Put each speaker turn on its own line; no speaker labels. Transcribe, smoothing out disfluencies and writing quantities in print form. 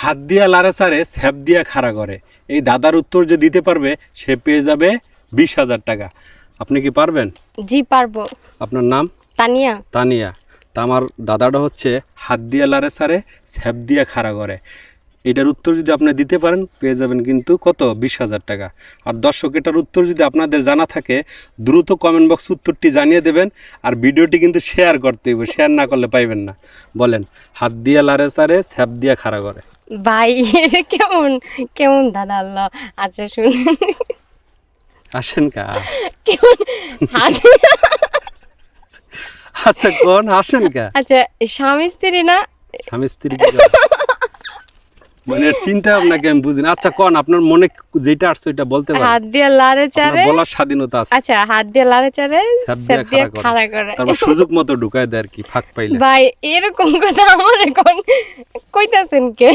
হাত দিয়া লারে সারে স্যাপ দিয়া খাড়া করে। এই দাদার উত্তর যে দিতে পারবে সে পেয়ে যাবে 20,000 টাকা। আপনি কি পারবেন?
জি পারবো।
আপনার নাম?
তানিয়া।
তানিয়া। তা আমার দাদাটা হচ্ছে হাত দিয়া লারে সারে স্যাপ দিয়া খাড়া করে। এটার উত্তর যদি আপনি দিতে পারেন পেয়ে যাবেন কিন্তু কত? 20,000 টাকা। আর দর্শক, এটার উত্তর যদি আপনাদের জানা থাকে দ্রুত কমেন্ট বক্স উত্তরটি জানিয়ে দেবেন। আর ভিডিওটি কিন্তু শেয়ার করতে হবে, শেয়ার না করলে পাইবেন না। বলেন, হাত দিয়া লারে সারে স্যাপ দিয়া খাড়া করে।
ভাই এটা কেমন কেমন দাদা আল্লাহ। আচ্ছা শুনুন,
আসেন কা।
কেমন হাত
আচ্ছা কোন আসেন কা।
আচ্ছা স্বামী স্ত্রী না?
স্বামী স্ত্রী কি করে? মানে এর চিন্তা আপনাকে আমি বুঝিনি। আচ্ছা কোন আপনার মনে যেটা আসছে ওইটা বলতে পারেন।
হাত দিয়ে লাড়ে চারে।
আপনার বলার স্বাধীনতা আছে।
আচ্ছা হাত দিয়ে লাড়ে চারে
স্যাপ
স্যাপ দিয়ে
দিয়ে
খাড়া করে।
তারপর সুযোগ মতো ঢুকায় দেয় আর কি, ফাঁক পাইলে।
ভাই এরকম কথা আমার এখন কইতাছেন কে?